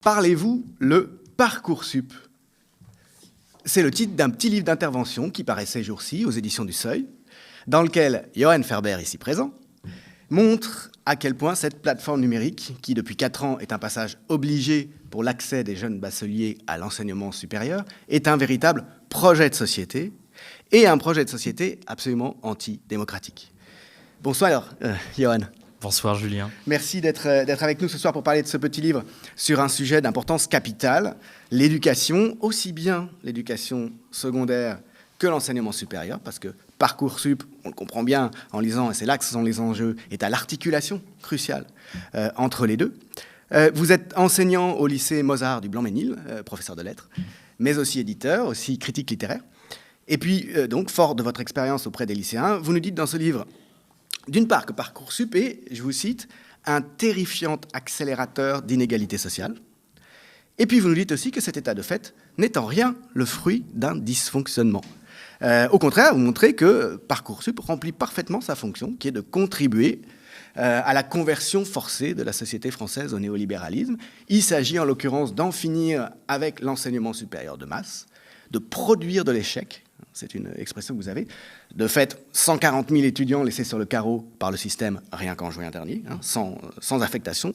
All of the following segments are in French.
Parlez-vous le Parcoursup? C'est le titre d'un petit livre d'intervention qui paraît ces jours-ci aux éditions du Seuil, dans lequel Johan Ferber, ici présent, montre à quel point cette plateforme numérique, qui depuis 4 ans est un passage obligé pour l'accès des jeunes bacheliers à l'enseignement supérieur, est un véritable projet de société, et un projet de société absolument antidémocratique. Bonsoir, Johan. Bonsoir Julien. Merci d'être avec nous ce soir pour parler de ce petit livre sur un sujet d'importance capitale, l'éducation, aussi bien l'éducation secondaire que l'enseignement supérieur, parce que Parcoursup, on le comprend bien en lisant, et c'est là que sont les enjeux, est à l'articulation cruciale entre les deux. Vous êtes enseignant au lycée Mozart du Blanc-Ménil, professeur de lettres, mais aussi éditeur, aussi critique littéraire. Et puis, donc, fort de votre expérience auprès des lycéens, vous nous dites dans ce livre, d'une part, que Parcoursup est, je vous cite, un terrifiant accélérateur d'inégalités sociales. Et puis vous nous dites aussi que cet état de fait n'est en rien le fruit d'un dysfonctionnement. Au contraire, vous montrez que Parcoursup remplit parfaitement sa fonction, qui est de contribuer à la conversion forcée de la société française au néolibéralisme. Il s'agit en l'occurrence d'en finir avec l'enseignement supérieur de masse, de produire de l'échec. C'est une expression que vous avez. De fait, 140 000 étudiants laissés sur le carreau par le système rien qu'en juin dernier, sans affectation.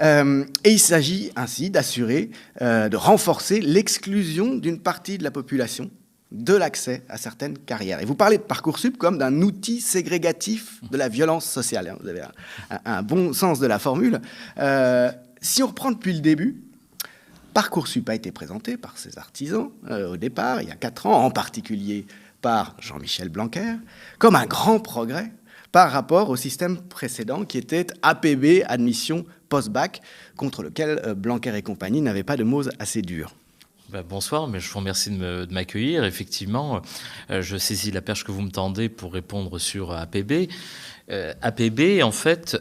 Et il s'agit ainsi d'assurer, de renforcer l'exclusion d'une partie de la population de l'accès à certaines carrières. Et vous parlez de Parcoursup comme d'un outil ségrégatif de la violence sociale. Vous avez un bon sens de la formule. Si on reprend depuis le début, Parcoursup a été présenté par ses artisans au départ, il y a 4 ans, en particulier par Jean-Michel Blanquer, comme un grand progrès par rapport au système précédent qui était APB, admission post-bac, contre lequel Blanquer et compagnie n'avaient pas de mots assez durs. Bonsoir, mais je vous remercie de m'accueillir. Effectivement, je saisis la perche que vous me tendez pour répondre sur APB. APB, en fait,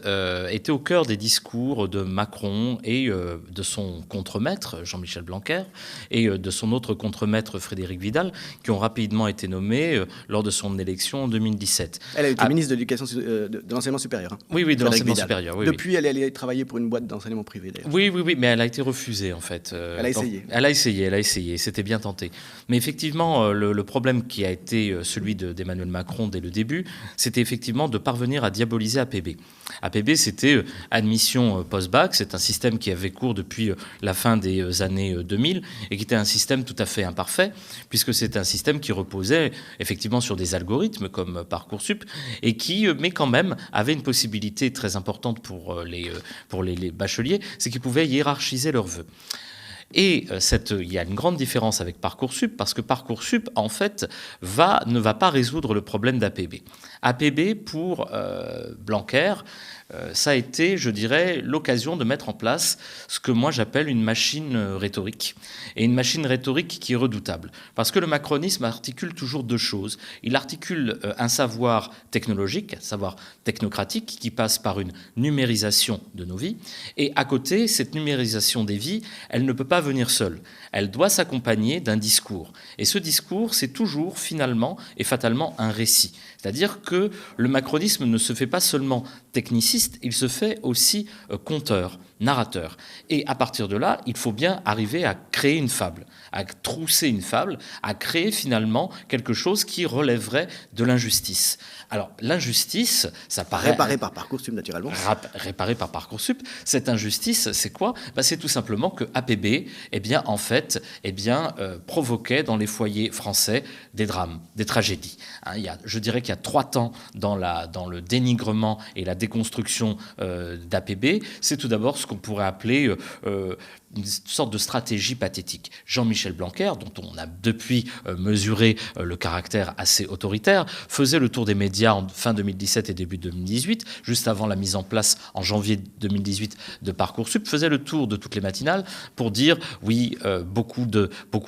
était au cœur des discours de Macron et de son contremaître, Jean-Michel Blanquer, et de son autre contremaître, Frédérique Vidal, qui ont rapidement été nommés lors de son élection en 2017. Elle a été ministre de l'Éducation, de l'Enseignement supérieur. Hein, oui, de l'Enseignement supérieur. Oui, Depuis, elle est allée travailler pour une boîte d'enseignement privé, d'ailleurs. Oui, mais elle a été refusée, en fait. Elle a essayé. Elle a essayé, c'était bien tenté. Mais effectivement, le problème qui a été celui d'Emmanuel Macron dès le début, c'était effectivement de parvenir à diaboliser APB. APB, c'était admission post-bac, c'est un système qui avait cours depuis la fin des années 2000 et qui était un système tout à fait imparfait, puisque c'est un système qui reposait effectivement sur des algorithmes comme Parcoursup et qui, mais quand même, avait une possibilité très importante pour les bacheliers, c'est qu'ils pouvaient hiérarchiser leurs vœux. Et il y a une grande différence avec Parcoursup, parce que Parcoursup, en fait, ne va pas résoudre le problème d'APB. APB, pour Blanquer, ça a été, je dirais, l'occasion de mettre en place ce que moi j'appelle une machine rhétorique. Et une machine rhétorique qui est redoutable. Parce que le macronisme articule toujours 2 choses. Il articule un savoir technologique, un savoir technocratique, qui passe par une numérisation de nos vies. Et à côté, cette numérisation des vies, elle ne peut pas venir seule. Elle doit s'accompagner d'un discours. Et ce discours, c'est toujours, finalement et fatalement, un récit. C'est-à-dire que le macronisme ne se fait pas seulement techniciste, il se fait aussi conteur, narrateur. Et à partir de là, il faut bien arriver à créer une fable, à trousser une fable, à créer finalement quelque chose qui relèverait de l'injustice. Alors, l'injustice, ça paraît... Réparée par Parcoursup, naturellement. Réparée par Parcoursup. Cette injustice, c'est quoi ? C'est tout simplement que APB, provoquait dans les foyers français des drames, des tragédies. Je dirais qu'il y a 3 temps dans le dénigrement et la déconstruction d'APB. C'est tout d'abord ce qu'on pourrait appeler une sorte de stratégie pathétique. Jean-Michel Blanquer, dont on a depuis mesuré le caractère assez autoritaire, faisait le tour des médias en fin 2017 et début 2018, juste avant la mise en place en janvier 2018 de Parcoursup, faisait le tour de toutes les matinales pour dire oui, beaucoup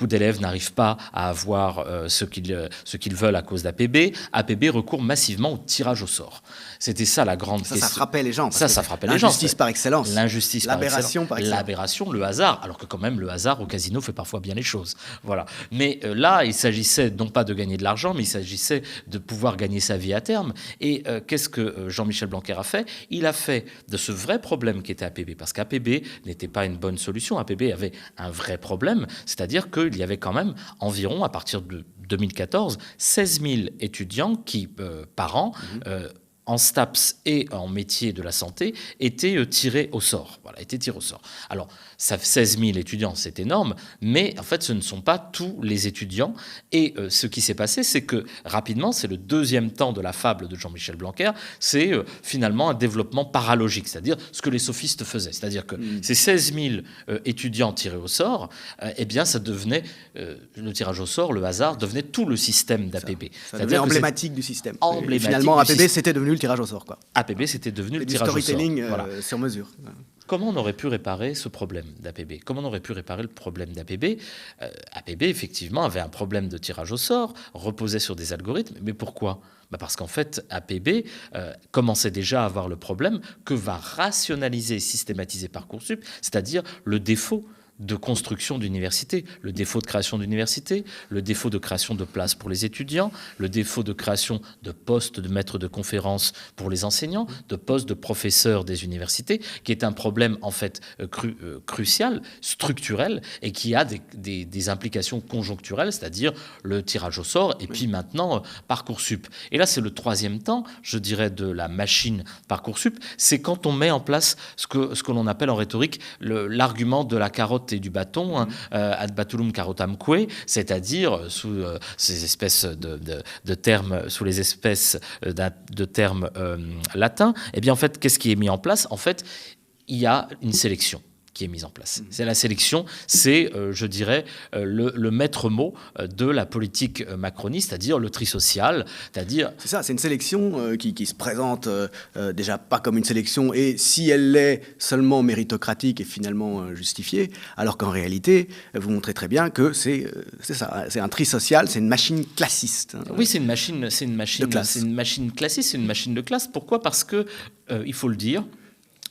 d'élèves n'arrivent pas à avoir ce qu'ils veulent à cause d'APB. APB recourt massivement au tirage au sort. C'était ça la grande question. Ça frappait les gens. Ça frappait les gens. L'injustice par excellence. l'injustice par L'aberration, par exemple. L'aberration, le hasard, alors que quand même le hasard au casino fait parfois bien les choses. Voilà. Mais là, il s'agissait non pas de gagner de l'argent, mais il s'agissait de pouvoir gagner sa vie à terme. Et qu'est-ce que Jean-Michel Blanquer a fait? Il a fait de ce vrai problème qui était APB, parce qu'APB n'était pas une bonne solution. APB avait un vrai problème, c'est-à-dire qu'il y avait quand même environ, à partir de 2014, 16 000 étudiants qui, par an, en STAPS et en métier de la santé, étaient tirés au sort. Voilà, étaient tirés au sort. Alors, ça fait 16 000 étudiants, c'est énorme, mais en fait, ce ne sont pas tous les étudiants. Et ce qui s'est passé, c'est que rapidement, c'est le deuxième temps de la fable de Jean-Michel Blanquer, c'est finalement un développement paralogique, c'est-à-dire ce que les sophistes faisaient. C'est-à-dire que ces 16 000 étudiants tirés au sort, eh bien, ça devenait, le tirage au sort, le hasard, devenait tout le système d'APB. Ça devenait emblématique du système. Emblématique. Et finalement, APB, c'était devenu le tirage au sort, quoi. APB, c'était devenu le tirage au sort. Storytelling Voilà. sur mesure. Comment on aurait pu réparer ce problème d'APB? Comment on aurait pu réparer le problème d'APB? APB, effectivement, avait un problème de tirage au sort, reposait sur des algorithmes. Mais pourquoi? Parce qu'en fait, APB commençait déjà à avoir le problème que va rationaliser et systématiser Parcoursup, c'est-à-dire le défaut de construction d'université, le défaut de création d'université, le défaut de création de places pour les étudiants, le défaut de création de postes de maîtres de conférences pour les enseignants, de postes de professeurs des universités, qui est un problème en fait crucial, structurel, et qui a des implications conjoncturelles, c'est-à-dire le tirage au sort, et puis maintenant Parcoursup. Et là, c'est le troisième temps, je dirais, de la machine Parcoursup, c'est quand on met en place ce que l'on appelle en rhétorique l'argument de la carotte et du bâton, ad batulum carotamque, c'est-à-dire sous ces espèces de termes, sous les espèces de termes latins. Eh bien, en fait, qu'est-ce qui est mis en place? En fait, il y a une sélection qui est mise en place. C'est la sélection, c'est, je dirais, le maître mot de la politique macroniste, c'est-à-dire le tri social, c'est-à-dire... C'est ça, c'est une sélection qui se présente déjà pas comme une sélection, et si elle l'est, seulement méritocratique et finalement justifiée, alors qu'en réalité, vous montrez très bien que c'est ça, c'est un tri social, c'est une machine classiste. Oui, c'est une machine classiste, c'est une machine de classe. Pourquoi? Parce que, il faut le dire,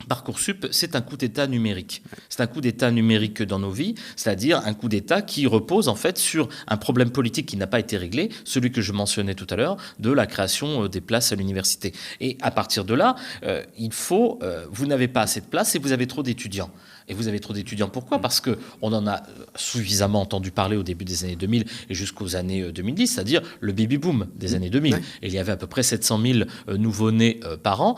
Parcoursup, c'est un coup d'État numérique. C'est un coup d'État numérique dans nos vies, c'est-à-dire un coup d'État qui repose en fait sur un problème politique qui n'a pas été réglé, celui que je mentionnais tout à l'heure, de la création des places à l'université. Et à partir de là, vous n'avez pas assez de places et vous avez trop d'étudiants. Et vous avez trop d'étudiants. Pourquoi? Parce qu'on en a suffisamment entendu parler au début des années 2000 et jusqu'aux années 2010, c'est-à-dire le baby-boom des années 2000. Ouais. Et il y avait à peu près 700 000 nouveau-nés par an.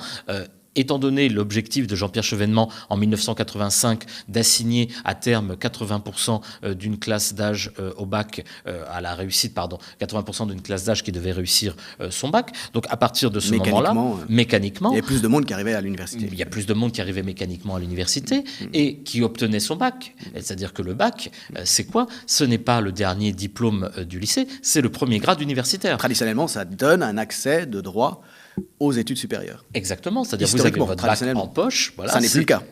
Étant donné l'objectif de Jean-Pierre Chevènement en 1985 d'assigner à terme 80% d'une classe d'âge au bac, à la réussite, 80% d'une classe d'âge qui devait réussir son bac. Donc à partir de ce moment-là, mécaniquement... Il y a plus de monde qui arrivait à l'université. Il y a plus de monde qui arrivait mécaniquement à l'université et qui obtenait son bac. C'est-à-dire que le bac, c'est quoi? Ce n'est pas le dernier diplôme du lycée, c'est le premier grade universitaire. Traditionnellement, ça donne un accès de droit aux études supérieures. Exactement, c'est-à-dire vous avez votre bac en poche. Voilà, ça n'est plus le cas.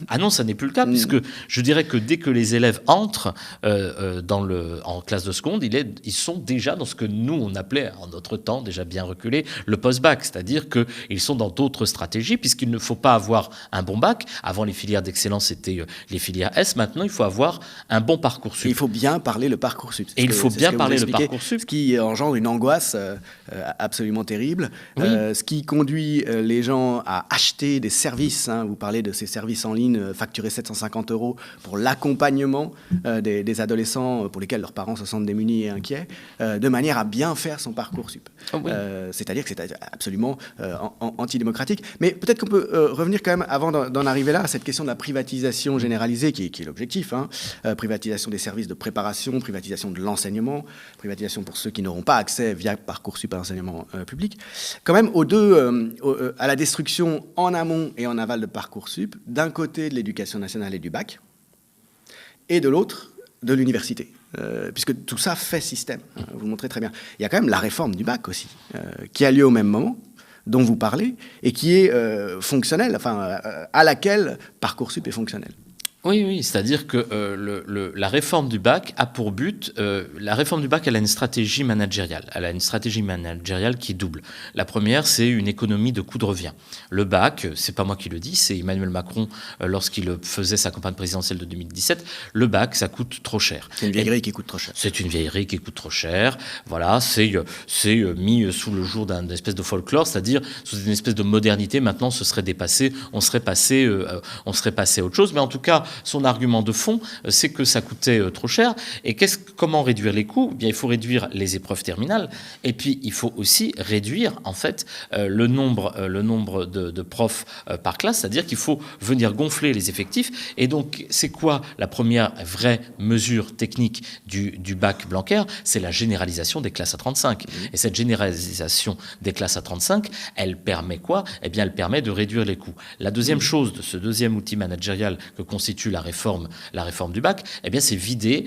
Ah non, ça n'est plus le cas, puisque je dirais que dès que les élèves entrent en classe de seconde, ils sont déjà dans ce que nous, on appelait en notre temps, déjà bien reculé, le post-bac, c'est-à-dire qu'ils sont dans d'autres stratégies, puisqu'il ne faut pas avoir un bon bac. Avant, les filières d'excellence, c'était les filières S. Maintenant, il faut avoir un bon Parcoursup. Et il faut bien parler le Parcoursup. Et il faut bien parler le Parcoursup. Ce qui engendre une angoisse absolument terrible. Oui. Ce qui conduit les gens à acheter des services. Vous parlez de ces services en ligne facturés 750 € pour l'accompagnement des adolescents pour lesquels leurs parents se sentent démunis et inquiets, de manière à bien faire son Parcoursup. Oh oui. C'est-à-dire que c'est absolument antidémocratique. Mais peut-être qu'on peut revenir quand même, avant d'en arriver là, à cette question de la privatisation généralisée, qui est l'objectif. Privatisation des services de préparation, privatisation de l'enseignement, privatisation pour ceux qui n'auront pas accès via Parcoursup à l'enseignement public. Quand même, à la destruction en amont et en aval de Parcoursup, d'un côté de l'éducation nationale et du bac, et de l'autre de l'université. Puisque tout ça fait système, vous le montrez très bien. Il y a quand même la réforme du bac aussi, qui a lieu au même moment, dont vous parlez, et qui est fonctionnelle, à laquelle Parcoursup est fonctionnel. Oui, c'est-à-dire que la réforme du bac a pour but, la réforme du bac, elle a une stratégie managériale. Elle a une stratégie managériale qui est double. La première, c'est une économie de coût de revient. Le bac, c'est pas moi qui le dis, c'est Emmanuel Macron lorsqu'il faisait sa campagne présidentielle de 2017. Le bac, ça coûte trop cher. C'est une vieillerie qui coûte trop cher. C'est une vieillerie qui coûte trop cher. Voilà, c'est mis sous le jour d'une espèce de folklore, c'est-à-dire sous une espèce de modernité. Maintenant, ce serait dépassé, on serait passé à autre chose. Mais en tout cas, son argument de fond, c'est que ça coûtait trop cher. Et comment réduire les coûts ? Eh bien, il faut réduire les épreuves terminales. Et puis, il faut aussi réduire, en fait, le nombre de profs par classe. C'est-à-dire qu'il faut venir gonfler les effectifs. Et donc, c'est quoi la première vraie mesure technique du bac Blanquer ? C'est la généralisation des classes à 35. Et cette généralisation des classes à 35, elle permet quoi ? Eh bien, elle permet de réduire les coûts. La deuxième chose de ce deuxième outil managérial que constitue la réforme du bac, eh bien, c'est vider,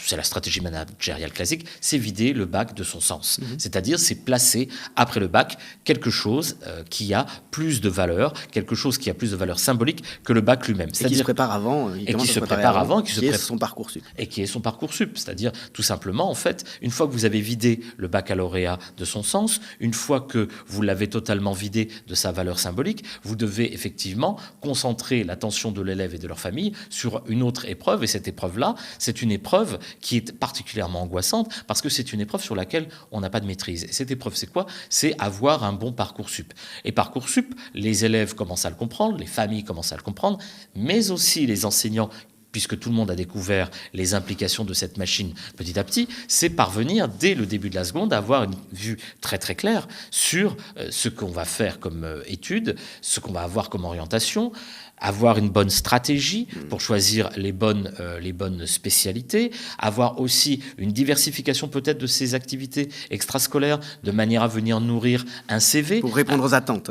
c'est la stratégie managériale classique, c'est vider le bac de son sens. C'est-à-dire, c'est placer après le bac quelque chose qui a plus de valeur, quelque chose qui a plus de valeur symbolique que le bac lui-même. Et qui se prépare avant, qui est son Parcoursup. Et qui est son Parcoursup, c'est-à-dire tout simplement, en fait, une fois que vous avez vidé le baccalauréat de son sens, une fois que vous l'avez totalement vidé de sa valeur symbolique, vous devez effectivement concentrer l'attention de l'élève et de leur famille sur une autre épreuve. Et cette épreuve-là, c'est une épreuve qui est particulièrement angoissante parce que c'est une épreuve sur laquelle on n'a pas de maîtrise. Et cette épreuve, c'est quoi ? C'est avoir un bon Parcoursup. Et Parcoursup, les élèves commencent à le comprendre, les familles commencent à le comprendre, mais aussi les enseignants, puisque tout le monde a découvert les implications de cette machine petit à petit, c'est parvenir, dès le début de la seconde, à avoir une vue très très claire sur ce qu'on va faire comme étude, ce qu'on va avoir comme orientation, avoir une bonne stratégie pour choisir les bonnes spécialités, avoir aussi une diversification peut-être de ces activités extrascolaires de manière à venir nourrir un CV. Pour répondre aux attentes.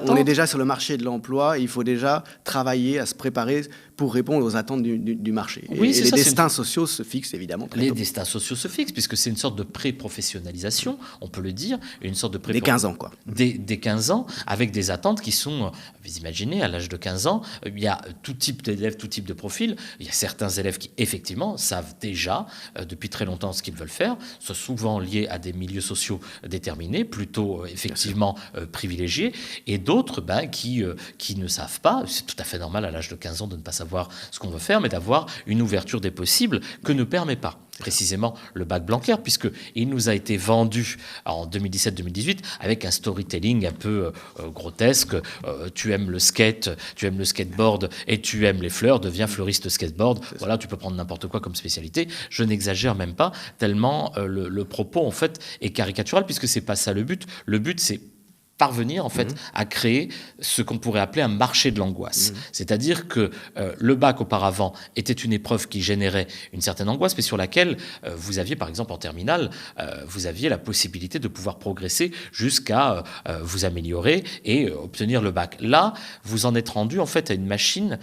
On est déjà sur le marché de l'emploi, il faut déjà travailler à se préparer pour répondre aux attentes du marché. Oui, et les destins sociaux se fixent évidemment très tôt. Les destins sociaux se fixent, puisque c'est une sorte de pré-professionnalisation, on peut le dire, une sorte de Dès 15 ans, quoi. Dès 15 ans, avec des attentes qui sont, vous imaginez, à l'âge de 15 ans, il y a tout type d'élèves, tout type de profil. Il y a certains élèves qui, effectivement, savent déjà depuis très longtemps ce qu'ils veulent faire, sont souvent liés à des milieux sociaux déterminés, plutôt effectivement privilégiés, et d'autres qui ne savent pas. C'est tout à fait normal à l'âge de 15 ans de ne pas savoir ce qu'on veut faire, mais d'avoir une ouverture des possibles que ne permet pas précisément le bac Blanquer, puisqu'il nous a été vendu en 2017-2018 avec un storytelling un peu grotesque. Tu aimes le skate, tu aimes le skateboard et tu aimes les fleurs, deviens fleuriste skateboard. Voilà, tu peux prendre n'importe quoi comme spécialité. Je n'exagère même pas, tellement le propos, en fait, est caricatural, puisque c'est pas ça le but. Le but, c'est parvenir en fait à créer ce qu'on pourrait appeler un marché de l'angoisse. C'est-à-dire que le bac auparavant était une épreuve qui générait une certaine angoisse, mais sur laquelle vous aviez par exemple en terminale, vous aviez la possibilité de pouvoir progresser jusqu'à vous améliorer et obtenir le bac. Là, vous en êtes rendu en fait à une machine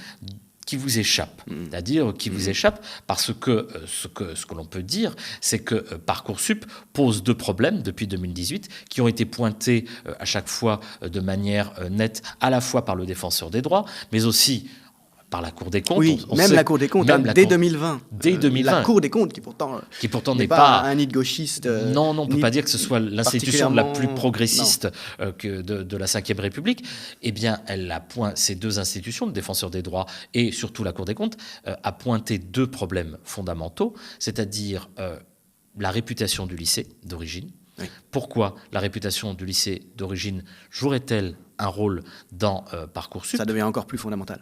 qui vous échappe, c'est-à-dire qui vous échappe parce que ce que l'on peut dire, c'est que Parcoursup pose deux problèmes depuis 2018 qui ont été pointés à chaque fois de manière nette, à la fois par le défenseur des droits, mais aussi par la Cour des comptes. Oui, la Cour des comptes, dès 2020. Dès 2020. La Cour des comptes, qui pourtant n'est pas un nid de gauchiste. Non, on ne peut pas dire que ce soit l'institution la plus progressiste que de la Ve République. Eh bien, ces deux institutions, le défenseur des droits et surtout la Cour des comptes, a pointé deux problèmes fondamentaux, c'est-à-dire la réputation du lycée d'origine. Oui. Pourquoi la réputation du lycée d'origine jouerait-elle un rôle dans Parcoursup ? Ça devient encore plus fondamental.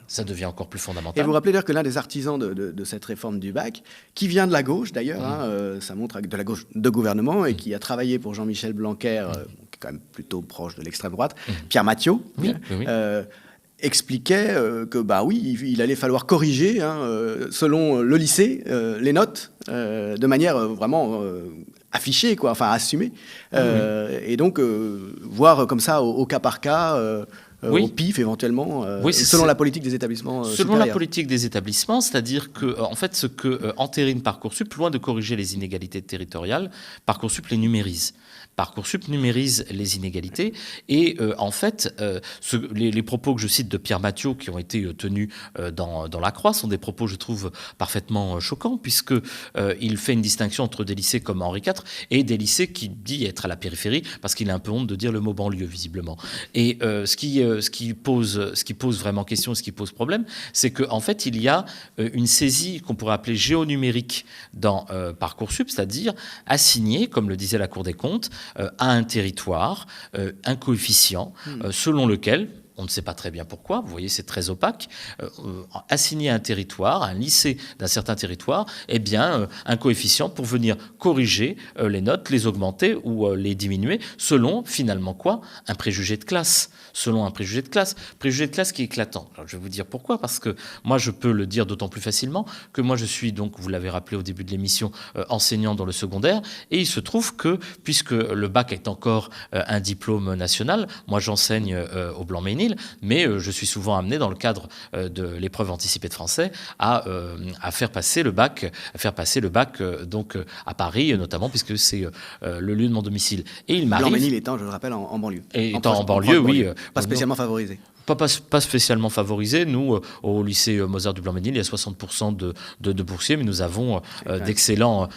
Et vous rappelez d'ailleurs que l'un des artisans de cette réforme du bac, qui vient de la gauche d'ailleurs, ça montre de la gauche de gouvernement, et qui a travaillé pour Jean-Michel Blanquer, qui est quand même plutôt proche de l'extrême droite, Pierre Mathiot, expliquait il allait falloir corriger, selon le lycée, les notes, de manière vraiment affichée, assumée. Et donc, voir comme ça au cas par cas, au pif éventuellement, selon la politique des établissements supérieurs. Selon la politique des établissements, c'est-à-dire que, en fait, ce que entérine Parcoursup, loin de corriger les inégalités territoriales, Parcoursup les numérise. Parcoursup numérise les inégalités et en fait, les propos que je cite de Pierre Mathiot qui ont été tenus dans La Croix sont des propos, je trouve, parfaitement choquants puisque il fait une distinction entre des lycées comme Henri IV et des lycées qui dit être à la périphérie parce qu'il a un peu honte de dire le mot banlieue visiblement. Et ce qui pose vraiment question, ce qui pose problème, c'est qu'en fait il y a une saisie qu'on pourrait appeler géonumérique dans Parcoursup, c'est-à-dire assigner, comme le disait la Cour des comptes, à un territoire un coefficient selon lequel, on ne sait pas très bien pourquoi, vous voyez, c'est très opaque, assigner à un territoire, à un lycée d'un certain territoire, eh bien, un coefficient pour venir corriger les notes, les augmenter ou les diminuer, selon, finalement, quoi ? Un préjugé de classe. Selon un préjugé de classe. Préjugé de classe qui est éclatant. Alors, je vais vous dire pourquoi, parce que moi, je peux le dire d'autant plus facilement que moi, je suis, donc, vous l'avez rappelé au début de l'émission, enseignant dans le secondaire, et il se trouve que, puisque le bac est encore un diplôme national, moi, j'enseigne au Blanc-Ménil, mais je suis souvent amené dans le cadre de l'épreuve anticipée de français à faire passer le bac, donc à Paris notamment puisque c'est le lieu de mon domicile. Et il m'arrive. Blanc-Ménil étant, je le rappelle, en banlieue. Étant en banlieue, oui. Pas spécialement favorisé. Pas spécialement favorisé. Nous, au lycée Mozart du Blanc-Ménil, il y a 60% de boursiers, mais nous avons d'excellents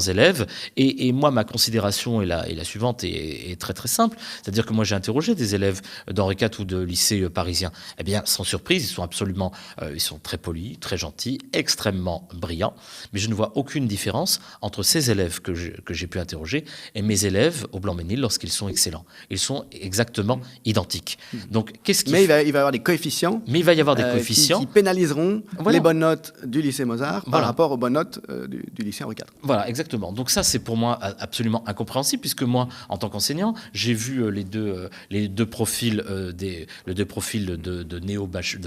élèves. Et moi, ma considération est la suivante est très très simple. C'est-à-dire que moi, j'ai interrogé des élèves d'Henri IV ou de lycée parisien. Eh bien, sans surprise, ils sont très polis, très gentils, extrêmement brillants. Mais je ne vois aucune différence entre ces élèves que j'ai pu interroger et mes élèves au Blanc-Ménil lorsqu'ils sont excellents. Ils sont exactement identiques. Donc, qu'est-ce qui il va y avoir des coefficients. Mais il va y avoir des coefficients qui pénaliseront les bonnes notes du lycée Mozart par rapport aux bonnes notes du lycée Henri IV. Voilà, exactement. Donc ça, c'est pour moi absolument incompréhensible, puisque moi, en tant qu'enseignant, j'ai vu les deux profils de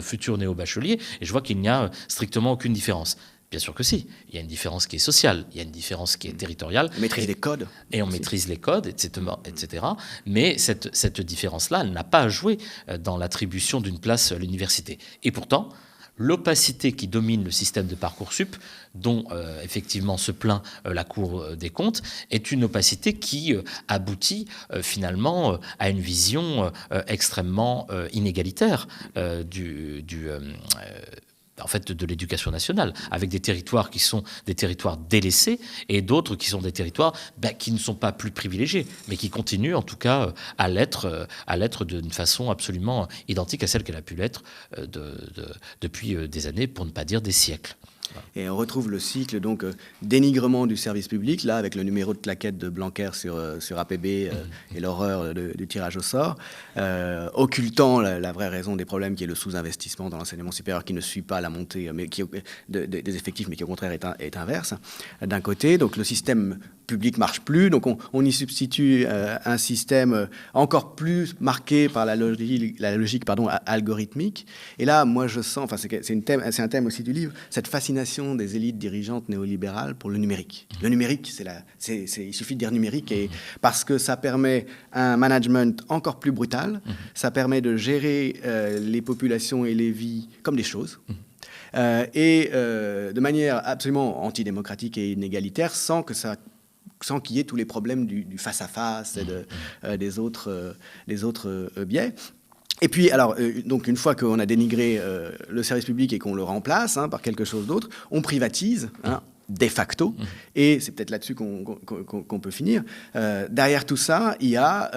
futurs néo-bacheliers, et je vois qu'il n'y a strictement aucune différence. Bien sûr que si. Il y a une différence qui est sociale, il y a une différence qui est territoriale. On maîtrise les codes. Et on maîtrise les codes, etc. Mais cette différence-là, elle n'a pas à jouer dans l'attribution d'une place à l'université. Et pourtant, l'opacité qui domine le système de Parcoursup, dont effectivement se plaint la Cour des comptes, est une opacité qui aboutit finalement à une vision extrêmement inégalitaire de l'éducation nationale, avec des territoires qui sont des territoires délaissés et d'autres qui sont des territoires qui ne sont pas plus privilégiés, mais qui continuent en tout cas à l'être d'une façon absolument identique à celle qu'elle a pu l'être depuis des années, pour ne pas dire des siècles. Et on retrouve le cycle donc dénigrement du service public, là avec le numéro de claquette de Blanquer sur APB et l'horreur du tirage au sort, occultant la vraie raison des problèmes qui est le sous-investissement dans l'enseignement supérieur qui ne suit pas la montée des effectifs, mais qui au contraire est inverse. D'un côté, donc le système public marche plus, donc on y substitue un système encore plus marqué par la logique algorithmique. Et là, moi je sens, c'est un thème aussi du livre, cette fascination des élites dirigeantes néolibérales pour le numérique. Le numérique, il suffit de dire numérique, parce que ça permet un management encore plus brutal, ça permet de gérer les populations et les vies comme des choses, et de manière absolument antidémocratique et inégalitaire, sans qu'il y ait tous les problèmes du face-à-face et des autres biais. Et puis, alors, donc une fois qu'on a dénigré le service public et qu'on le remplace par quelque chose d'autre, on privatise, de facto, et c'est peut-être là-dessus qu'on peut finir. Derrière tout ça, il y a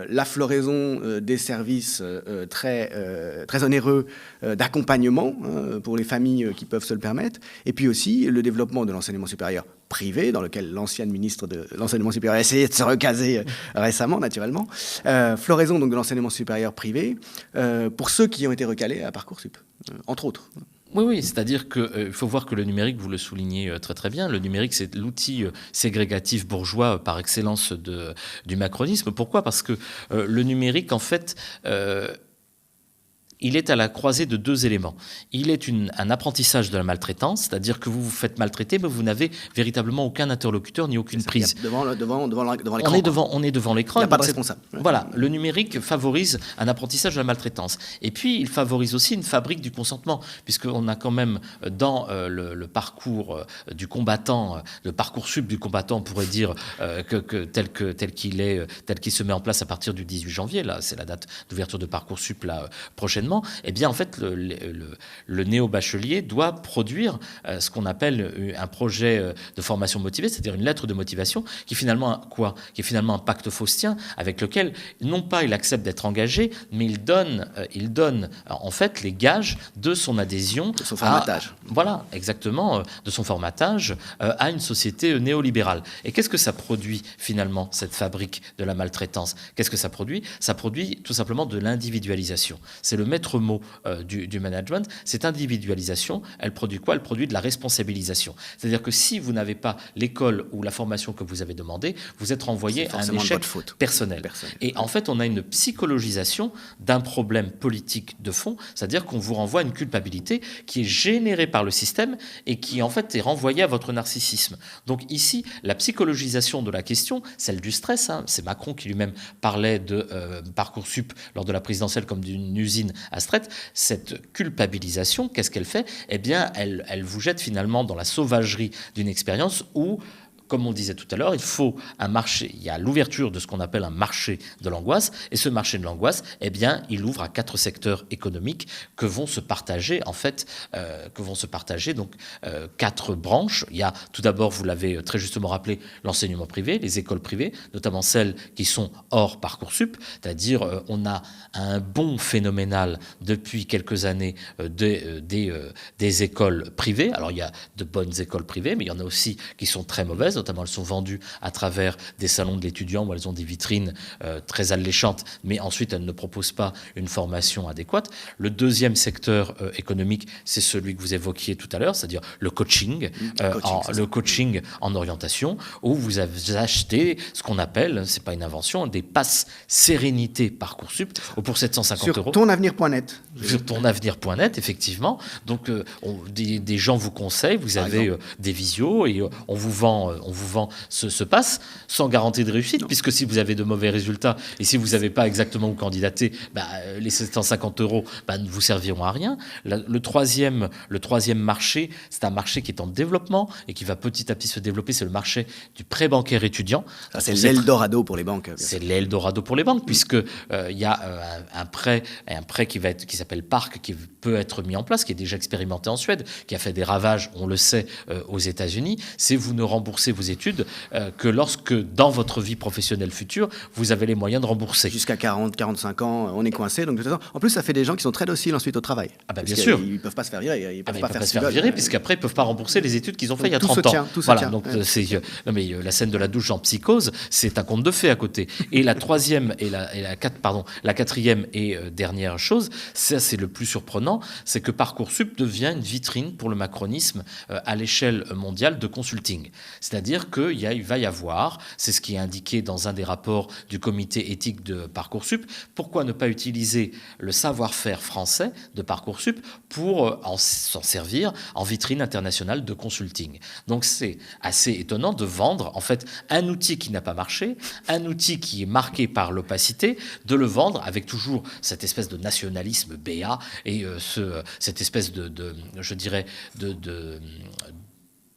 la floraison des services très onéreux d'accompagnement pour les familles qui peuvent se le permettre, et puis aussi le développement de l'enseignement supérieur privé, dans lequel l'ancienne ministre de l'enseignement supérieur a essayé de se recaser récemment, naturellement. Floraison donc de l'enseignement supérieur privé pour ceux qui ont été recalés à Parcoursup, entre autres. Oui, c'est-à-dire qu'il faut voir que le numérique, vous le soulignez très très bien, le numérique c'est l'outil ségrégatif bourgeois par excellence du macronisme. Pourquoi ? Parce que le numérique, en fait, il est à la croisée de deux éléments. Il est un apprentissage de la maltraitance, c'est-à-dire que vous vous faites maltraiter, mais vous n'avez véritablement aucun interlocuteur ni aucune prise. Devant l'écran. On est devant l'écran. Il n'y a pas de responsable. Voilà, le numérique favorise un apprentissage de la maltraitance. Et puis, il favorise aussi une fabrique du consentement, puisqu'on a quand même dans le parcours du combattant, le Parcoursup du combattant, on pourrait dire tel qu'il se met en place à partir du 18 janvier, là, c'est la date d'ouverture de Parcoursup là, prochainement, eh bien, en fait, le néo-bachelier doit produire ce qu'on appelle un projet de formation motivée, c'est-à-dire une lettre de motivation qui finalement qui est finalement un pacte faustien avec lequel non pas il accepte d'être engagé, mais il donne en fait les gages de son adhésion, de son formatage. Voilà, exactement, de son formatage à une société néolibérale. Et qu'est-ce que ça produit finalement, cette fabrique de la maltraitance? Qu'est-ce que ça produit? Ça produit tout simplement de l'individualisation. C'est le maître mot du management. Cette individualisation, elle produit quoi? Elle produit de la responsabilisation. C'est-à-dire que si vous n'avez pas l'école ou la formation que vous avez demandé, vous êtes renvoyé à un échec personnel. Et en fait, on a une psychologisation d'un problème politique de fond, c'est-à-dire qu'on vous renvoie à une culpabilité qui est générée par le système et qui en fait est renvoyée à votre narcissisme. Donc ici, la psychologisation de la question, celle du stress, c'est Macron qui lui-même parlait de Parcoursup lors de la présidentielle comme d'une usine à stress. Cette culpabilisation, qu'est-ce qu'elle fait? Eh bien, elle vous jette finalement dans la sauvagerie d'une expérience où, comme on disait tout à l'heure, il faut un marché. Il y a l'ouverture de ce qu'on appelle un marché de l'angoisse. Et ce marché de l'angoisse, eh bien, il ouvre à 4 secteurs économiques que vont se partager, en fait, donc 4 branches. Il y a tout d'abord, vous l'avez très justement rappelé, l'enseignement privé, les écoles privées, notamment celles qui sont hors Parcoursup. C'est-à-dire, on a un bond phénoménal depuis quelques années des écoles privées. Alors, il y a de bonnes écoles privées, mais il y en a aussi qui sont très mauvaises. Notamment, elles sont vendues à travers des salons de l'étudiant où elles ont des vitrines très alléchantes, mais ensuite, elles ne proposent pas une formation adéquate. Le deuxième secteur économique, c'est celui que vous évoquiez tout à l'heure, c'est-à-dire le coaching, le coaching en orientation, où vous avez acheté ce qu'on appelle, c'est pas une invention, des passes sérénité Parcoursup pour 750 €. Sur tonavenir.net. Sur tonavenir.net, effectivement. Donc, des gens vous conseillent, vous avez des visios et on vous vend ce pass sans garantie de réussite, puisque si vous avez de mauvais résultats et si vous n'avez pas exactement où candidater, les 750 € ne vous serviront à rien. Le troisième marché, c'est un marché qui est en développement et qui va petit à petit se développer, c'est le marché du prêt bancaire étudiant. Ça, c'est l'Eldorado pour les banques. C'est l'Eldorado pour les banques, puisque il y a un prêt qui s'appelle Parc, qui peut être mis en place, qui est déjà expérimenté en Suède, qui a fait des ravages, on le sait, aux États-Unis. C'est vous ne remboursez vos études que lorsque, dans votre vie professionnelle future, vous avez les moyens de rembourser. Jusqu'à 40, 45 ans, on est coincé. Donc, de toute façon, en plus, ça fait des gens qui sont très dociles ensuite au travail. Bien sûr. Ils ne peuvent pas se faire virer. Ils peuvent pas se faire virer, puisqu'après, ils ne peuvent pas rembarquer les études qu'ils ont fait il y a 30 ans. Voilà, donc la scène de la douche en Psychose, c'est un conte de fées à côté. Et la quatrième et dernière chose, ça c'est le plus surprenant, c'est que Parcoursup devient une vitrine pour le macronisme à l'échelle mondiale de consulting. C'est-à-dire qu'il va y avoir, c'est ce qui est indiqué dans un des rapports du comité éthique de Parcoursup, pourquoi ne pas utiliser le savoir-faire français de Parcoursup pour s'en servir en vitrine internationale de consulting. Donc c'est assez étonnant de vendre en fait un outil qui n'a pas marché, un outil qui est marqué par l'opacité, de le vendre avec toujours cette espèce de nationalisme béat et cette espèce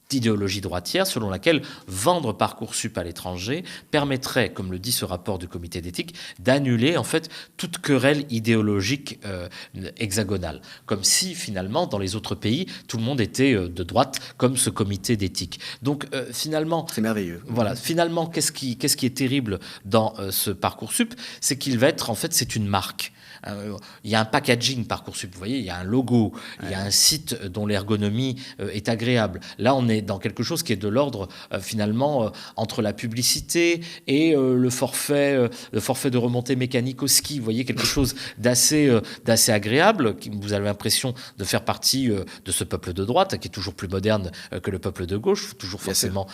d'idéologie droitière selon laquelle vendre Parcoursup à l'étranger permettrait, comme le dit ce rapport du comité d'éthique, d'annuler en fait toute querelle idéologique hexagonale. Comme si finalement dans les autres pays tout le monde était de droite comme ce comité d'éthique. Donc finalement, c'est merveilleux. Voilà, finalement qu'est-ce qui est terrible dans ce Parcoursup, c'est qu'il va être en fait c'est une marque. Il y a un packaging Parcoursup, vous voyez, il y a un logo, il y a un site dont l'ergonomie est agréable. Là, on est dans quelque chose qui est de l'ordre, finalement, entre la publicité et le forfait de remontée mécanique au ski. Vous voyez, quelque chose d'assez agréable. Vous avez l'impression de faire partie de ce peuple de droite, qui est toujours plus moderne que le peuple de gauche, toujours forcément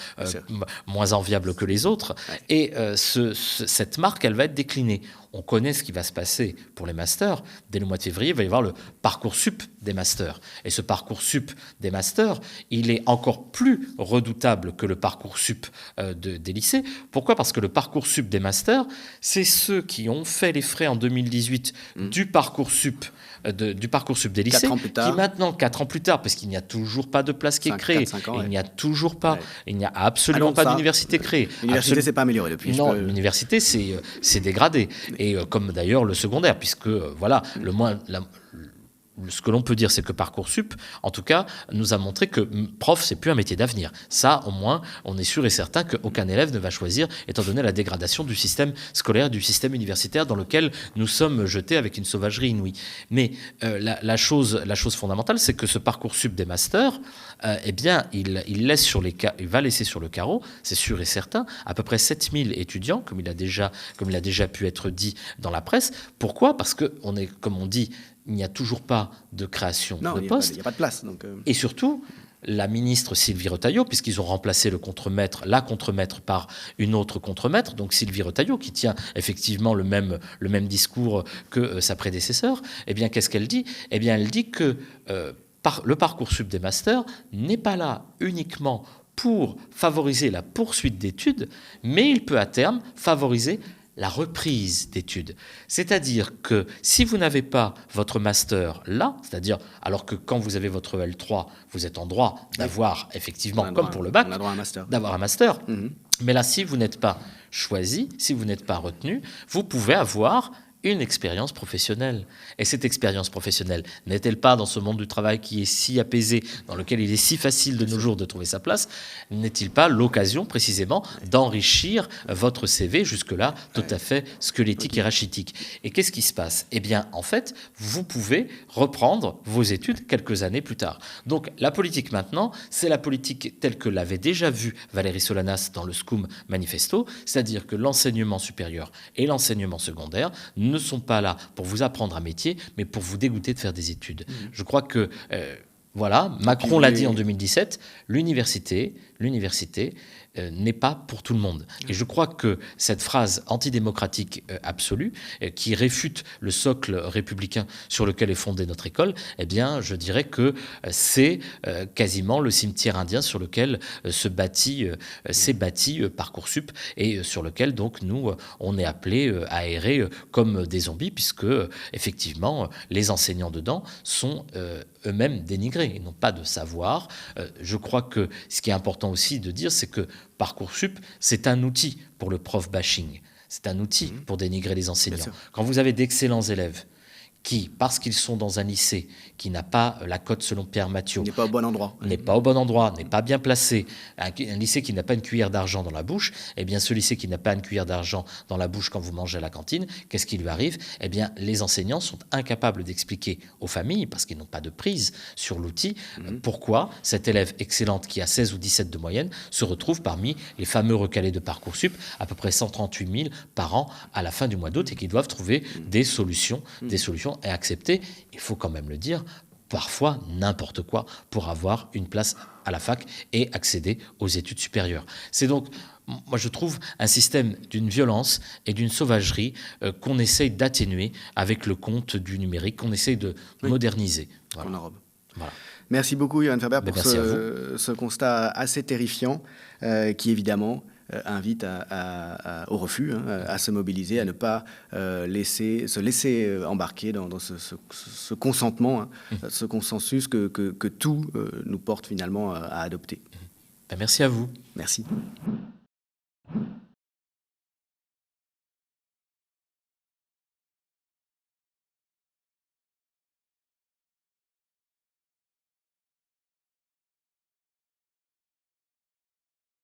moins enviable que les autres. Ouais. Et cette marque, elle va être déclinée. on connaît ce qui va se passer pour les masters. Dès le mois de février, il va y avoir le Parcoursup des masters. Et ce Parcoursup des masters, il est encore plus redoutable que le Parcoursup des lycées. Pourquoi ? Parce que le Parcoursup des masters, c'est ceux qui ont fait les frais en 2018 du Parcoursup des lycées, qui maintenant, 4 ans plus tard, parce qu'il n'y a toujours pas de place qui est créée, il n'y a toujours pas, il n'y a absolument pas d'université créée. L'université s'est pas améliorée depuis. Non, l'université s'est dégradée, et comme d'ailleurs le secondaire, puisque ce que l'on peut dire, c'est que Parcoursup, en tout cas, nous a montré que prof, c'est plus un métier d'avenir. Ça, au moins, on est sûr et certain qu'aucun élève ne va choisir, étant donné la dégradation du système scolaire, du système universitaire dans lequel nous sommes jetés avec une sauvagerie inouïe. Mais la chose fondamentale, c'est que ce Parcoursup des masters, il va laisser sur le carreau, c'est sûr et certain, à peu près 7000 étudiants, comme il a déjà pu être dit dans la presse. Pourquoi ? Parce que comme on dit, il n'y a toujours pas de création de postes. Il n'y a pas de place. Et surtout, la ministre Sylvie Retailleau, puisqu'ils ont remplacé la contremaître par une autre contremaître, donc Sylvie Retailleau, qui tient effectivement le même discours que sa prédécesseur, qu'est-ce qu'elle dit ? Elle dit que le Parcoursup des masters n'est pas là uniquement pour favoriser la poursuite d'études, mais il peut à terme favoriser la reprise d'études. C'est-à-dire que si vous n'avez pas votre master là, c'est-à-dire alors que quand vous avez votre L3, vous êtes en droit d'avoir effectivement, comme pour le bac, d'avoir un master. Mais là, si vous n'êtes pas choisi, si vous n'êtes pas retenu, vous pouvez avoir une expérience professionnelle. Et cette expérience professionnelle, n'est-elle pas, dans ce monde du travail qui est si apaisé, dans lequel il est si facile de nos jours de trouver sa place, n'est-il pas l'occasion précisément d'enrichir votre CV jusque-là tout à fait squelettique et rachitique ? Et qu'est-ce qui se passe ? En fait, vous pouvez reprendre vos études quelques années plus tard. Donc la politique maintenant, c'est la politique telle que l'avait déjà vue Valérie Solanas dans le SCOUM Manifesto, c'est-à-dire que l'enseignement supérieur et l'enseignement secondaire ne sont pas là pour vous apprendre un métier, mais pour vous dégoûter de faire des études. Je crois que, Macron l'a dit en 2017, l'université n'est pas pour tout le monde. Et je crois que cette phrase antidémocratique absolue, qui réfute le socle républicain sur lequel est fondée notre école, je dirais que c'est quasiment le cimetière indien sur lequel s'est bâti Parcoursup, et sur lequel donc nous on est appelés à errer comme des zombies, puisque effectivement les enseignants dedans sont eux-mêmes dénigrés, ils n'ont pas de savoir. Je crois que ce qui est important aussi de dire, c'est que Parcoursup, c'est un outil pour le prof bashing. C'est un outil pour dénigrer les enseignants. Quand vous avez d'excellents élèves qui, parce qu'ils sont dans un lycée qui n'a pas la cote selon Pierre Mathieu, n'est pas au bon endroit, n'est pas bien placé, un lycée qui n'a pas une cuillère d'argent dans la bouche, ce lycée qui n'a pas une cuillère d'argent dans la bouche quand vous mangez à la cantine, qu'est-ce qui lui arrive ? Les enseignants sont incapables d'expliquer aux familles, parce qu'ils n'ont pas de prise sur l'outil, pourquoi cette élève excellente qui a 16 ou 17 de moyenne se retrouve parmi les fameux recalés de Parcoursup, à peu près 138 000 par an à la fin du mois d'août, et qui doivent trouver des solutions et accepter, il faut quand même le dire, parfois n'importe quoi pour avoir une place à la fac et accéder aux études supérieures. C'est donc, moi je trouve, un système d'une violence et d'une sauvagerie qu'on essaye d'atténuer avec le compte du numérique, qu'on essaye de moderniser. Voilà. On enrobe. Voilà. Merci beaucoup, Johan Ferber, pour ce constat assez terrifiant qui, évidemment, invite au refus, à se mobiliser, à ne pas se laisser embarquer dans ce consentement, ce consensus que tout nous porte finalement à adopter. Merci à vous. Merci.